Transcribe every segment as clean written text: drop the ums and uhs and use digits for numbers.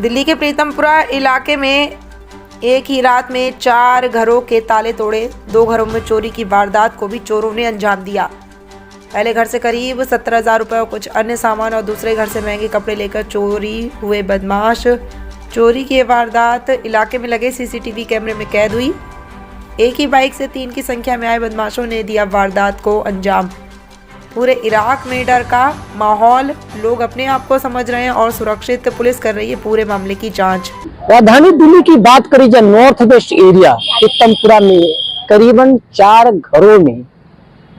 दिल्ली के प्रीतमपुरा इलाके में एक ही रात में 4 घरों के ताले तोड़े। 2 घरों में चोरी की वारदात को भी चोरों ने अंजाम दिया। पहले घर से करीब 17,000 रुपये और कुछ अन्य सामान और दूसरे घर से महंगे कपड़े लेकर चोरी हुए बदमाश। चोरी की वारदात इलाके में लगे सीसीटीवी कैमरे में कैद हुई। एक ही बाइक से 3 की संख्या में आए बदमाशों ने दिया वारदात को अंजाम। पूरे इराक में डर का माहौल, लोग अपने आप को समझ रहे हैं और सुरक्षित पुलिस कर रही है पूरे मामले की जांच। राजधानी दिल्ली की बात करी जाए, नॉर्थ वेस्ट एरिया प्रीतमपुरा में करीबन 4 घरों में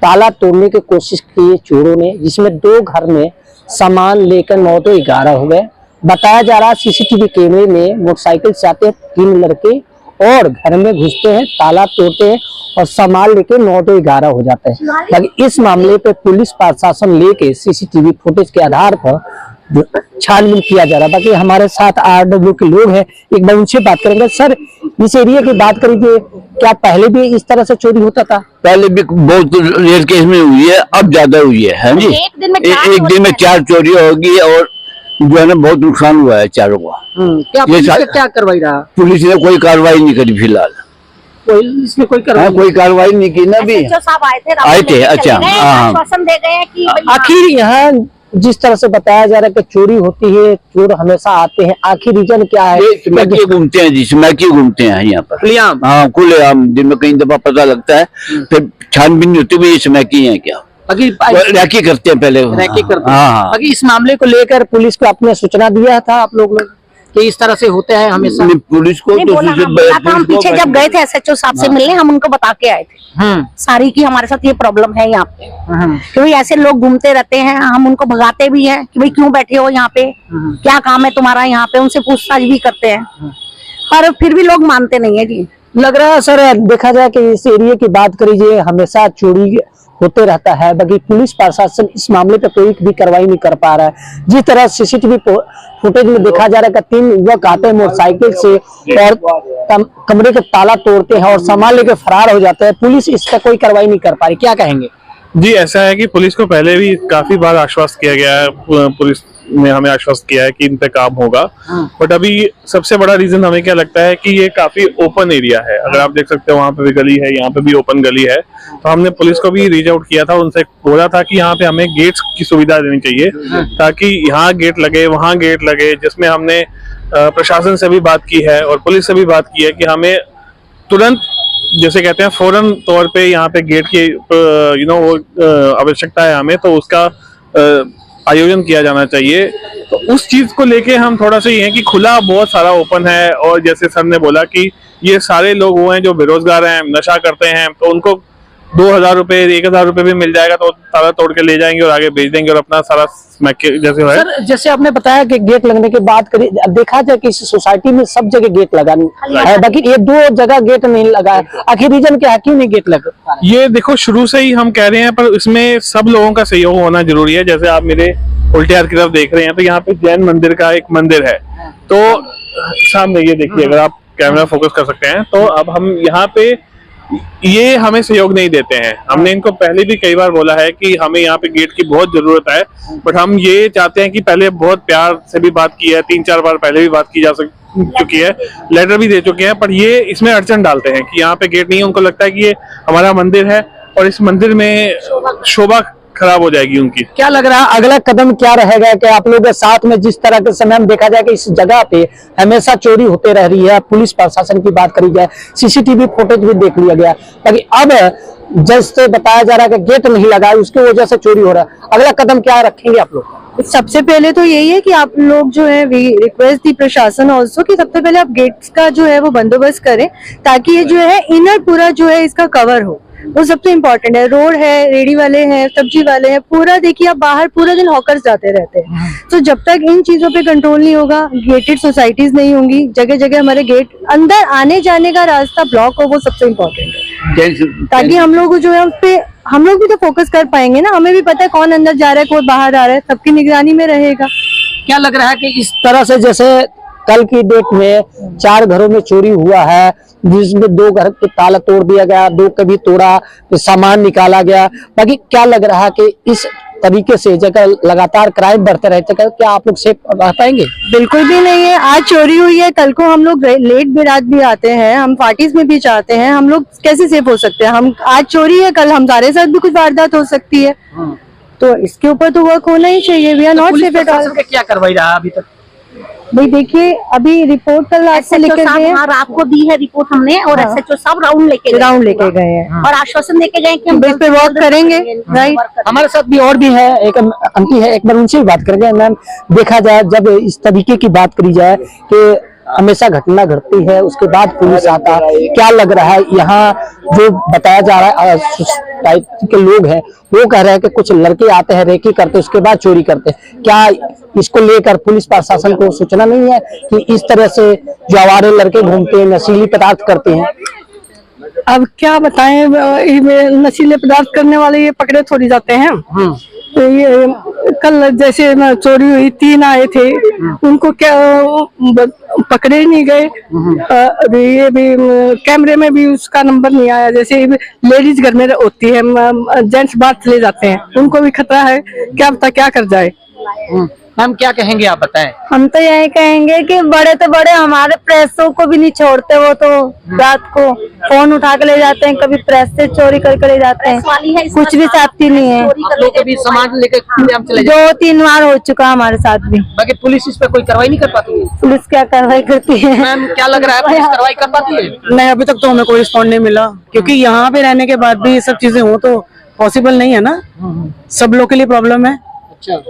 ताला तोड़ने की कोशिश की चोरों ने, जिसमें 2 घर में सामान लेकर 9 तो 11 हो गए। बताया जा रहा है सीसीटीवी कैमरे में मोटरसाइकिल से आते 3 लड़के और घर में घुसते हैं, ताला तोड़ते हैं और सामान लेके 9 तो 11 हो जाते हैं। लेकिन इस मामले पे पुलिस प्रशासन लेके सीसीटीवी फुटेज के आधार पर छानबीन किया जा रहा है। बाकी हमारे साथ आरडब्ल्यू के लोग हैं, एक बार उनसे बात करेंगे। सर, इस एरिया की बात करेंगे, क्या पहले भी इस तरह से चोरी होता था? पहले भी बहुत रेयर केस में हुई है, अब ज्यादा हुई है जी। एक दिन में 4 चोरी होगी और जो है ना बहुत नुकसान हुआ है चारों का। क्या पुलिस क्या कार्रवाई रहा? पुलिस ने कोई कार्रवाई नहीं करी फिलहाल। इसमें कोई कार्रवाई नहीं की ना। भी आए थे। अच्छा, आश्वासन दे गए कि आखिर यहाँ जिस तरह से बताया जा रहा है कि चोरी होती है, चोर हमेशा आते हैं, आखिर रीजन क्या है? स्मैकी घूमते हैं जी, स्मैकी घूमते हैं यहाँ पर। हाँ, खुलेआम दिन में कई दफा पता लगता है, फिर छानबीन नहीं होती ये स्मैकी है क्या, रैकी करते हैं पहले। हाँ। बाकी इस मामले को लेकर पुलिस को आपने सूचना दिया था आप लोग कि इस तरह से होते हैं हमेशा? पुलिस को तो हम पीछे जब गए थे एसएचओ साहब से मिलने, हम उनको बता के आए थे सारी की हमारे साथ ये प्रॉब्लम है यहाँ पे, क्योंकि ऐसे लोग घूमते रहते हैं। हम उनको भगाते भी हैं कि भाई क्यों बैठे हो यहाँ पे, क्या काम है तुम्हारा यहाँ पे, उनसे पूछताछ भी करते हैं, पर फिर भी लोग मानते नहीं है जी। लग रहा है सर, देखा जाए कि इस एरिया की बात करिए, हमेशा चोरी होते रहता है। बाकी पुलिस प्रशासन इस मामले पे कोई भी कार्रवाई नहीं कर पा रहा है। जिस तरह सीसीटीवी फुटेज में देखा जा रहा है कि 3 युवक आते हैं मोटरसाइकिल से और कमरे के ताला तोड़ते हैं और सामान लेके फरार हो जाते हैं, पुलिस इस पर कोई कार्रवाई नहीं कर पा रही, क्या कहेंगे? जी, ऐसा है कि पुलिस को पहले भी काफी बार आश्वस्त किया गया है, पुलिस ने हमें आश्वस्त किया है कि इन पे काम होगा। बट अभी सबसे बड़ा रीजन हमें क्या लगता है कि ये काफी ओपन एरिया है। अगर आप देख सकते हो वहाँ पे भी गली है, यहाँ पे भी ओपन गली है। तो हमने पुलिस को भी रीच आउट किया था, उनसे बोला था कि यहाँ पे हमें गेट्स की सुविधा देनी चाहिए, ताकि यहाँ गेट लगे, वहाँ गेट लगे। जिसमें हमने प्रशासन से भी बात की है और पुलिस से भी बात की है कि हमें तुरंत, जैसे कहते हैं फौरन तौर पे यहाँ पे गेट की वो आवश्यकता है हमें, तो उसका आयोजन किया जाना चाहिए। तो उस चीज को लेके हम थोड़ा सा ये है कि खुला बहुत सारा ओपन है, और जैसे सर ने बोला कि ये सारे लोग वो हैं जो बेरोजगार हैं, नशा करते हैं, तो उनको 2,000 रुपए 1,000 रुपए भी मिल जाएगा तो ताला तोड़ के ले जाएंगे और आगे बेच देंगे और अपना सारा जैसे है। सर, जैसे आपने बताया कि गेट लगने की बात करी, देखा जाए कि इस सोसाइटी में सब जगह गेट लगा है, बाकी ये 2 जगह गेट नहीं लगा है। आखिर रीजन क्या है, क्यों नहीं गेट लगा? ये देखो, शुरू से ही हम कह रहे हैं, पर इसमें सब लोगों का सहयोग होना जरूरी है। जैसे आप मेरे उल्टे हाथ की तरफ देख रहे हैं, तो यहाँ पे जैन मंदिर का एक मंदिर है, तो सामने ये देखिए, अगर आप कैमरा फोकस कर सकते हैं, तो अब हम यहाँ पे ये हमें सहयोग नहीं देते हैं। हमने इनको पहले भी कई बार बोला है कि हमें यहाँ पे गेट की बहुत जरूरत है, बट हम ये चाहते हैं कि पहले बहुत प्यार से भी बात की है, 3-4 बार पहले भी बात की जा चुकी है, लेटर भी दे चुके हैं, पर ये इसमें अड़चन डालते हैं कि यहाँ पे गेट नहीं है। उनको लगता है कि ये हमारा मंदिर है और इस मंदिर में शोभा खराब हो जाएगी उनकी। क्या लग रहा है अगला कदम क्या रहेगा कि आप लोगों के साथ में, जिस तरह के समय में देखा जाए कि इस जगह पे हमेशा चोरी होते रह रही है, पुलिस प्रशासन की बात करी जाए, सीसीटीवी फुटेज भी देख लिया गया, ताकि अब जैसे बताया जा रहा है कि गेट नहीं लगा है, उसकी वजह से चोरी हो रहा है, अगला कदम क्या रखेंगे आप लोग? सबसे पहले तो यही है कि आप लोग जो है रिक्वेस्ट दी प्रशासन ऑल्सो कि सबसे पहले आप गेट्स का जो है वो बंदोबस्त करें, ताकि ये जो है इनर पूरा जो है इसका कवर हो, वो सबसे इम्पोर्टेंट है। रोड है, रेडी वाले हैं, सब्जी वाले हैं, पूरा देखिए आप बाहर पूरा दिन हॉकर्स जाते रहते हैं। तो जब तक इन चीजों पे कंट्रोल नहीं होगा, गेटेड सोसाइटीज नहीं होंगी, जगह जगह हमारे गेट अंदर आने जाने का रास्ता ब्लॉक हो, वो सबसे इम्पोर्टेंट है, ताकि हम लोग जो है उस पे हम लोग भी तो फोकस कर पाएंगे ना। हमें भी पता है कौन अंदर जा रहा है, कौन बाहर आ रहा है, सबकी निगरानी में रहेगा। क्या लग रहा है कि इस तरह से जैसे कल की डेट में 4 घरों में चोरी हुआ है, जिसमें 2 घर के ताला तोड़ दिया गया, 2 कभी तोड़ा, तो सामान निकाला गया, बाकी क्या लग रहा है कि इस तरीके से जगह लगातार क्राइम बढ़ते रहते हैं, क्या आप लोग सेफ रह पाएंगे? बिल्कुल भी नहीं है। आज चोरी हुई है, कल को हम लोग लेट भी रात भी आते हैं, हम पार्टीज में भी जाते हैं, हम लोग कैसे सेफ हो सकते हैं? हम आज चोरी है, कल हमारे साथ भी कुछ वारदात हो सकती है, तो इसके ऊपर तो वर्क होना ही चाहिए। We are not safe at all. क्या करवाई रहा अभी तक? भाई देखिए, अभी रिपोर्ट कल रात से लेकर गए, रात को दी है रिपोर्ट हमने, और एसएचओ साहब राउंड लेके गए हैं और आश्वासन देके गए कि हम इस पे वर्क करेंगे। राइट, हमारे साथ भी और भी है, एक आंटी है, एक बार उनसे भी बात करेंगे। मैम, देखा जाए जब इस तरीके की बात करी जाए कि हमेशा घटना घटती है उसके बाद पुलिस आता है, क्या लग रहा है यहाँ जो बताया जा रहा है सोसाइटी के लोग हैं वो कह रहे हैं कि कुछ लड़के आते हैं, रेकी करते उसके बाद चोरी करते हैं, क्या इसको लेकर पुलिस प्रशासन को सूचना नहीं है कि इस तरह से जो आवारे लड़के घूमते हैं, नशीली पदार्थ करते हैं? अब क्या बताएं, नशीले पदार्थ करने वाले ये पकड़े थोड़ी जाते हैं। तो ये कल जैसे चोरी हुई, 3 आए थे, उनको क्या पकड़े ही नहीं गए। ये भी कैमरे में भी उसका नंबर नहीं आया। जैसे लेडीज घर में होती है, जेंट्स बाहर चले जाते हैं, उनको भी खतरा है, क्या पता क्या कर जाए। मैम, क्या कहेंगे आप बताएं? हम तो यही कहेंगे कि बड़े तो बड़े हमारे प्रेसों को भी नहीं छोड़ते, वो तो रात को फोन उठा के ले जाते हैं, कभी प्रेस से चोरी करके ले जाते हैं, कुछ भी साथी नहीं है। आप लोग कभी सामान लेकर खुलेआम चले जाते 2-3 बार हो चुका हमारे साथ भी। बाकी पुलिस इस पे कोई कार्रवाई नहीं कर पाती है? पुलिस क्या कार्रवाई करती है? मैम, क्या लग रहा है पुलिस कार्रवाई कर पाती है? नहीं, अभी तक तो हमें कोई रिस्पॉन्ड नहीं मिला, क्योंकि यहाँ पे रहने के बाद भी ये सब चीजें हो तो पॉसिबल नहीं है ना, सब लोग के लिए प्रॉब्लम है। अच्छा,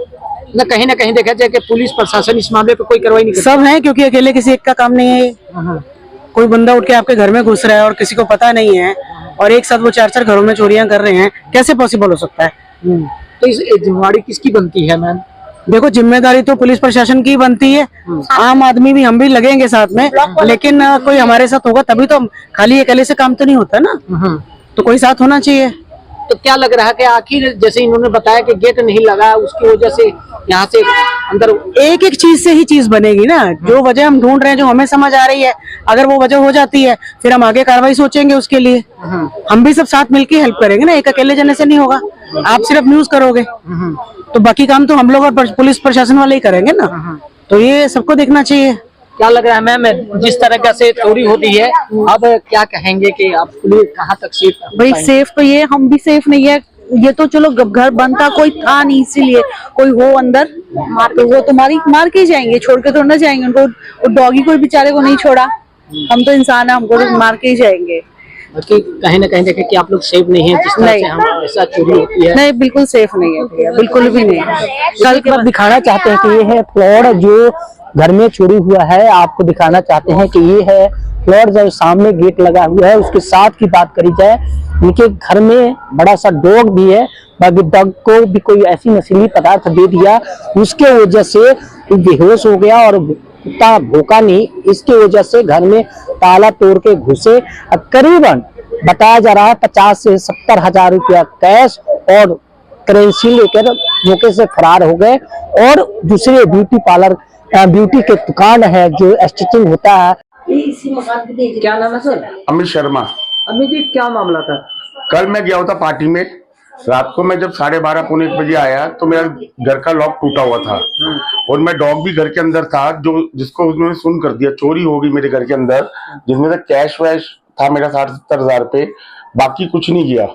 ना कहीं देखा जाए कि पुलिस प्रशासन इस मामले पे कोई कार्रवाई नहीं करती। सब है, क्योंकि अकेले किसी एक का काम नहीं है ये। कोई बंदा उठ के आपके घर में घुस रहा है और किसी को पता नहीं है, और एक साथ वो 4-4 घरों में चोरियां कर रहे हैं, कैसे पॉसिबल हो सकता है? तो इस जिम्मेवारी किसकी बनती है मैम? देखो, जिम्मेदारी तो पुलिस प्रशासन की बनती है, आम आदमी भी, हम भी लगेंगे साथ में, लेकिन कोई हमारे साथ होगा तभी तो। खाली अकेले से काम तो नहीं होता ना, तो कोई साथ होना चाहिए। तो क्या लग रहा है कि आखिर जैसे इन्होंने बताया कि गेट नहीं लगा, उसकी वजह से यहाँ से अंदर एक एक चीज से ही चीज बनेगी ना। जो वजह हम ढूंढ रहे हैं, जो हमें समझ आ रही है, अगर वो वजह हो जाती है फिर हम आगे कार्रवाई सोचेंगे उसके लिए। हम भी सब साथ मिलकर हेल्प करेंगे ना, एक अकेले जने से नहीं होगा। आप सिर्फ न्यूज करोगे तो बाकी काम तो हम लोग और पुलिस प्रशासन वाले ही करेंगे ना, तो ये सबको देखना चाहिए। क्या लग रहा है मैम, जिस तरह का से चोरी होती है, अब क्या कहेंगे कि आप पुलिस कहाँ तक सेफ? भाई सेफ तो ये हम भी सेफ नहीं है। ये तो चलो घर बंद था, कोई था नहीं, इसीलिए कोई हो अंदर तो वो तो मार के ही जाएंगे, छोड़ के तो ना जाएंगे उनको। डॉगी को बेचारे को नहीं छोड़ा, हम तो इंसान है, हमको तो मार के ही जाएंगे। कहीं ना कहीं देखे कि आप लोग सेफ नहीं है, जिस तरह से हमारे चोरी होती है। नहीं, बिल्कुल सेफ नहीं है भैया, बिल्कुल भी नहीं। कल के बाद दिखाना चाहते हैं कि ये है फ्लॉर जो घर में चोरी हुआ है, आपको दिखाना चाहते हैं कि ये है फ्लॉर जो सामने गेट लगा हुआ है। उसके साथ की बात करी जाए, इनके घर में बड़ा सा डॉग भी है, बाकी डॉग को भी कोई ऐसी नशीली पदार्थ दे दिया, उसके वजह से बेहोश हो गया और कुत्ता भूखा नहीं, इसकी वजह से घर में ताला तोड़ के घुसे। करीबन बताया जा रहा है 50 से 70 हजार रुपया कैश और करेंसी लेकर मौके से फरार हो गए। और दूसरे ब्यूटी के दुकान है जो स्टिचिंग होता है। क्या नाम है सर? अमित शर्मा। अमित जी, क्या मामला था? कल मैं गया था पार्टी में, रात को मैं जब 12:30 पौने 1 बजे आया तो मेरा घर का लॉक टूटा हुआ था और मैं डॉग भी घर के अंदर था, जो जिसको उन्होंने सुन कर दिया। चोरी होगी मेरे घर के अंदर, जिसमें से कैश वैश था मेरा 60-70 हजार रुपए, बाकी कुछ नहीं किया।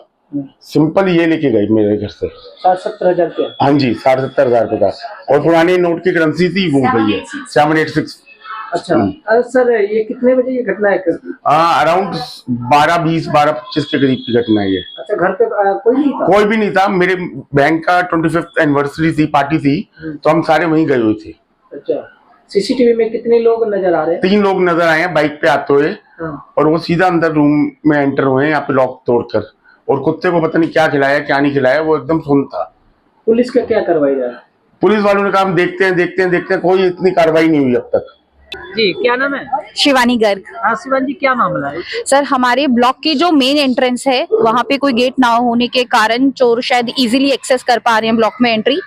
सिंपल ये लेके गए मेरे घर से 60-70 हजार रुपया। हाँ जी, 60-70 हजार रुपए का, और पुराने नोट की करेंसी थी वो गई है 786। अच्छा सर, ये कितने बजे ये घटना है? अराउंड 12:20 12:25 के करीब की घटना है ये। अच्छा, घर पे कोई नहीं था? कोई भी नहीं था। मेरे बैंक का 25th एनिवर्सरी थी, पार्टी थी, तो हम सारे वहीं गए हुए थे। अच्छा, सीसीटीवी में कितने लोग नजर आ रहे हैं? 3 लोग नजर आए हैं बाइक पे आते हुए, और वो सीधा अंदर रूम में एंटर हुए हैं यहाँ पे लॉक तोड़कर, और कुत्ते को पता नहीं क्या खिलाया क्या नहीं खिलाया, वो एकदम सुन था। पुलिस का क्या कार्रवाई रहा? पुलिस वालों ने कहा हम देखते हैं, कोई इतनी कार्रवाई नहीं हुई अब तक। जी, क्या नाम है? शिवानी गर्ग। हाँ शिवानी जी, क्या मामला है? सर, हमारे ब्लॉक की जो मेन एंट्रेंस है वहाँ पे कोई गेट ना होने के कारण चोर शायद इजीली एक्सेस कर पा रहे हैं ब्लॉक में एंट्री।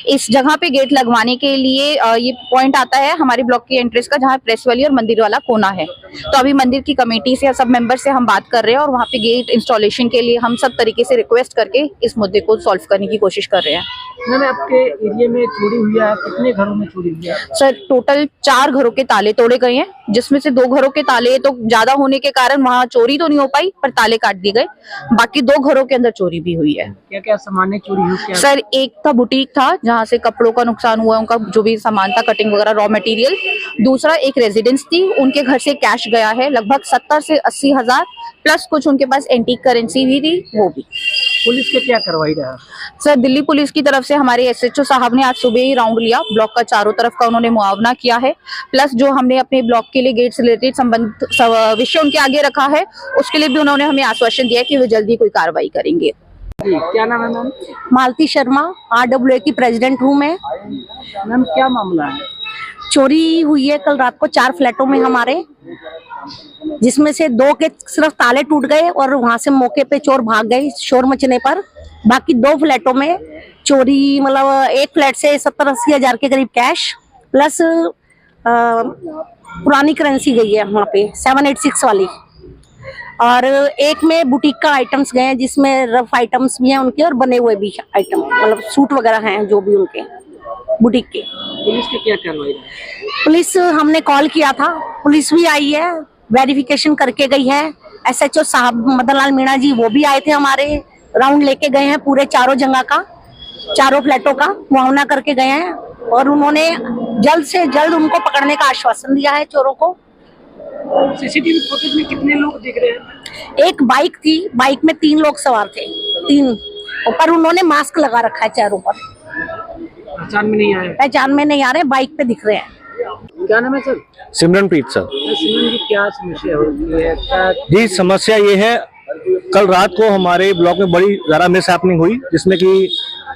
इस जगह पे गेट लगवाने के लिए ये पॉइंट आता है हमारे ब्लॉक की एंट्रेंस का, जहाँ प्रेस वाली और मंदिर वाला कोना है। तो अभी मंदिर की कमेटी से या सब मेंबर से हम बात कर रहे हैं और वहाँ पे गेट इंस्टॉलेशन के लिए हम सब तरीके से रिक्वेस्ट करके इस मुद्दे को सॉल्व करने की कोशिश कर रहे हैं। मैम, आपके एरिया में चोरी हुई है, कितने घरों में चोरी हुई है? सर, टोटल 4 घरों के ताले तोड़े गए हैं, जिसमें से 2 घरों के ताले तो ज्यादा होने के कारण वहाँ चोरी तो नहीं हो पाई, पर ताले काट दिए गए। बाकी 2 घरों के अंदर चोरी भी हुई है। क्या क्या सामान चोरी हुई? क्या? सर, एक था बुटीक था जहाँ से कपड़ों का नुकसान हुआ, उनका जो भी सामान था, कटिंग वगैरह, रॉ मटेरियल। दूसरा एक रेजिडेंस थी, उनके घर से कैश गया है लगभग 70 से 80 हजार, प्लस कुछ उनके पास एंटीक करेंसी भी थी, वो भी। पुलिस के क्या कार्रवाई रहा? सर, दिल्ली पुलिस की तरफ से हमारे एसएचओ साहब ने आज सुबह ही राउंड लिया, ब्लॉक का चारों तरफ का उन्होंने मुआवना किया है। प्लस जो हमने अपने ब्लॉक के लिए गेट से रिलेटेड संबंधित विषय उनके आगे रखा है, उसके लिए भी उन्होंने हमें आश्वासन दिया कि वो जल्दी कोई कार्रवाई करेंगे। जी, क्या नाम है मैम? मालती शर्मा, RWA की प्रेसिडेंट हूँ मैं। मैम, क्या मामला है? चोरी हुई है कल रात को 4 फ्लैटों में हमारे, जिसमें से 2 के सिर्फ ताले टूट गए और वहां से मौके पे चोर भाग गए शोर मचने पर। बाकी 2 फ्लैटों में चोरी, मतलब एक फ्लैट से 70-80 हजार के करीब कैश, प्लस पुरानी करेंसी गई है वहाँ पे 786 वाली, और एक में बुटीक का आइटम्स गए हैं, जिसमें रफ आइटम्स भी हैं उनके और बने हुए भी आइटम, मतलब सूट वगैरह हैं जो भी उनके बुटीक के। पुलिस की क्या कार्रवाई? पुलिस, हमने कॉल किया था, पुलिस भी आई है, वेरिफिकेशन करके गई है। एसएचओ साहब मदन लाल मीणा जी वो भी आए थे, हमारे राउंड लेके गए हैं पूरे चारों जगह का, चारों फ्लैटों का मुआवना करके गए हैं, और उन्होंने जल्द से जल्द उनको पकड़ने का आश्वासन दिया है चोरों को। सीसीटीवी फुटेज में कितने लोग दिख रहे हैं? एक बाइक थी, बाइक में 3 लोग सवार थे, 3, पर उन्होंने मास्क लगा रखा है चारों पर। पहचान में नहीं आए? पहचान में नहीं आ रहे, बाइक पे दिख रहे हैं। क्या नाम है सर? सिमरनप्रीत सर। सिमरन जी, क्या समस्या होती है? जी, समस्या ये है, कल रात को हमारे ब्लॉक में बड़ी ज़्यादा मिस हैपनिंग हुई, जिसमें कि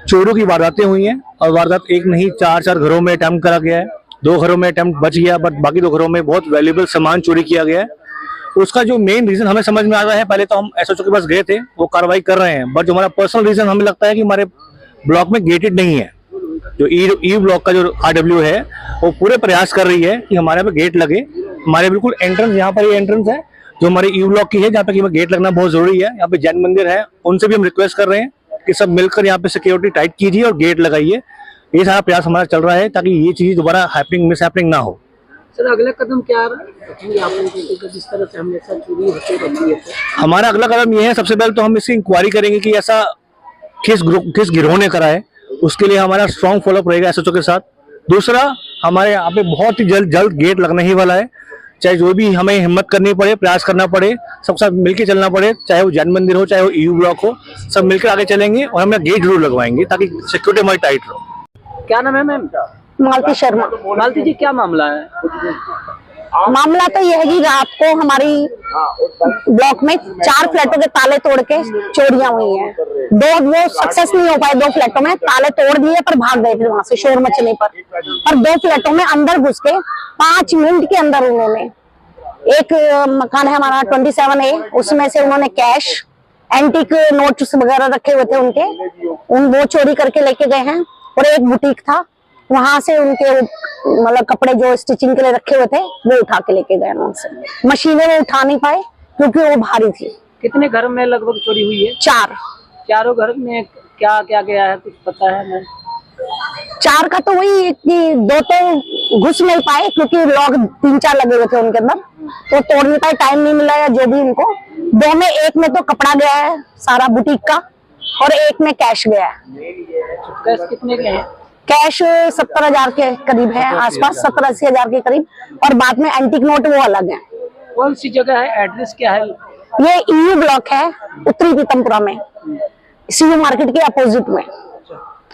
चोरों की वारदातें हुई हैं, और वारदात एक नहीं 4 घरों में अटेम्प्ट करा गया है। 2 घरों में अटेम्प्ट बच गया, बट बाकी 2 घरों में बहुत वैल्यूएबल सामान चोरी किया गया है। उसका जो मेन रीजन हमें समझ में आ रहा है, पहले तो हम एसएचओ के पास गए थे, वो कार्रवाई कर रहे हैं, बट जो हमारा पर्सनल रीजन हमें लगता है कि हमारे ब्लॉक में गेटेड नहीं है। जो ई ब्लॉक का जो RW है, वो पूरे प्रयास कर रही है कि हमारे यहाँ पे गेट लगे। हमारे बिल्कुल एंट्रेंस, यहाँ पर ये एंट्रेंस है जो हमारे ई ब्लॉक की है, जहाँ पे गेट लगना बहुत जरूरी है। यहाँ पे जैन मंदिर है, उनसे भी हम रिक्वेस्ट कर रहे हैं कि सब मिलकर यहाँ पे सिक्योरिटी टाइट कीजिए और गेट लगाइए। ये सारा प्रयास हमारा चल रहा है ताकि ये चीज दोबारा मिस हैपनिंग ना हो। सर, अगला कदम क्या रखेंगे आप लोगों को, जिस तरह से हमेशा चोरी होती रहती है? हमारा अगला कदम ये है, सबसे पहले तो हम इसकी इंक्वायरी करेंगे कि ऐसा किस गिरोह ने करा है, उसके लिए हमारा स्ट्रॉन्ग फॉलोअप रहेगा एसएचओ के साथ। दूसरा, हमारे यहाँ पे बहुत ही जल्द गेट लगने ही वाला है, चाहे जो भी हमें हिम्मत करनी पड़े, प्रयास करना पड़े, सबके साथ मिलकर चलना पड़े, चाहे वो जैन मंदिर हो, चाहे वो EU ब्लॉक हो, सब मिलकर आगे चलेंगे और हम गेट जरूर लगवाएंगे ताकि सिक्योरिटी हमारी टाइट रहो। क्या नाम है मैम? मालती शर्मा। मालती जी, क्या मामला है? मामला तो यह है कि रात को हमारी ब्लॉक में 4 फ्लैटों के ताले तोड़ के चोरियां हुई हैं। 2 वो सक्सेस नहीं हो पाए, 2 फ्लैटों में ताले तोड़ दिए पर भाग गए फिर वहां से शोर मचने पर। और 2 फ्लैटों में अंदर घुस के 5 मिनट के अंदर उन्होंने, एक मकान है हमारा 27A, उसमें से उन्होंने कैश, एंटीक नोट्स वगैरह रखे हुए थे उनके, वो चोरी करके लेके गए हैं। और एक बुटीक था, वहां से उनके मतलब कपड़े जो स्टिचिंग के लिए रखे हुए थे वो उठा के लेके गए वहां से। मशीनें वो उठा नहीं पाए क्योंकि वो भारी थी। कितने घर में लगभग चोरी हुई है? 4। चारों घर में क्या क्या गया है, कुछ पता है मैम? 4 का तो वही कि 2 तो घुस नहीं पाए क्योंकि लॉक 3-4 लगे हुए थे उनके अंदर, तो तोड़ने का टाइम नहीं मिला या जो भी उनको। 2 में, एक में तो कपड़ा गया है सारा बुटीक का, और एक में कैश गया है। कैश कितने के हैं? कैश 70 हजार के करीब है, आसपास 70-80 हजार के करीब, और बाद में एंटीक नोट वो अलग है। कौन सी जगह है, एड्रेस क्या है? ये EU ब्लॉक है, उत्तरी पीतमपुरा में, CU मार्केट के अपोजिट में।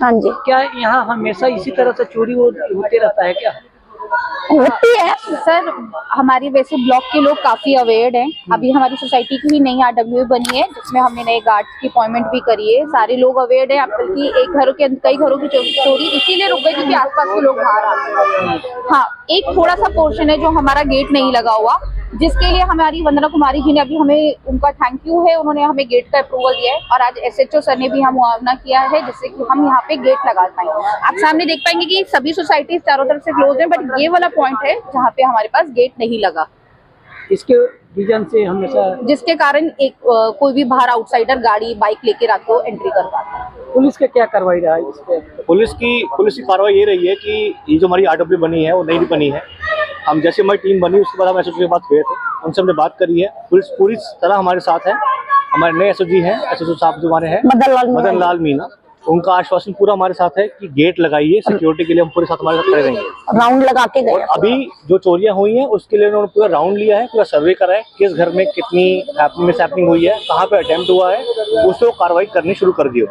हाँ जी। क्या यहाँ हमेशा इसी तरह से चोरी होते रहता है क्या? होती है। सर हमारी वैसे ब्लॉक के लोग काफी अवेयर हैं। अभी हमारी सोसाइटी की ही नई RW बनी है जिसमें हमने नए गार्ड्स की अपॉइंटमेंट भी करी है। सारे लोग अवेयर हैं। बल्कि कई घरों की चोरी इसीलिए रुक गई क्योंकि आसपास के लोग बाहर आ रहे हैं। हाँ, एक थोड़ा सा पोर्शन है जो हमारा गेट नहीं लगा हुआ, जिसके लिए हमारी वंदना कुमारी जी ने अभी हमें उनका थैंक यू है, उन्होंने हमें गेट का अप्रूवल दिया है और आज SHO सर ने भी हम मुआवना किया है जिससे कि हम यहाँ पे गेट लगा पाए। आप सामने देख पाएंगे कि सभी सोसाइटीज चारों तरफ से क्लोज है, बट ये वाला पॉइंट है जहाँ पे हमारे पास गेट नहीं लगा, इसके रीजन से हमेशा जिसके कारण कोई भी बाहर आउटसाइडर गाड़ी बाइक लेके रात को एंट्री कर पाता है। पुलिस का क्या कार्रवाई रहा है इस पे? पुलिस की कार्रवाई ये रही है कि ये जो हमारी RW बनी है वो नई बनी है। हम जैसे हमारी टीम बनी उसके बाद हम SHO के पास गए थे, उनसे हमने बात करी है। पुलिस पूरी तरह हमारे साथ है। हमारे नए SHO हैं, SHO साहब जो हमारे हैं मदन लाल मीना, उनका आश्वासन पूरा हमारे साथ है कि गेट लगाइए, सिक्योरिटी के लिए हम पूरे साथ हमारे साथ खड़े रहेंगे। राउंड लगा के गए। और अभी जो चोरियां हुई हैं उसके लिए उन्होंने पूरा राउंड लिया है, पूरा सर्वे करा है, किस घर में कितनी हैपनिंग हुई है, कहाँ पे अटेम्प्ट हुआ है, उससे वो कार्रवाई करनी शुरू कर दी हो।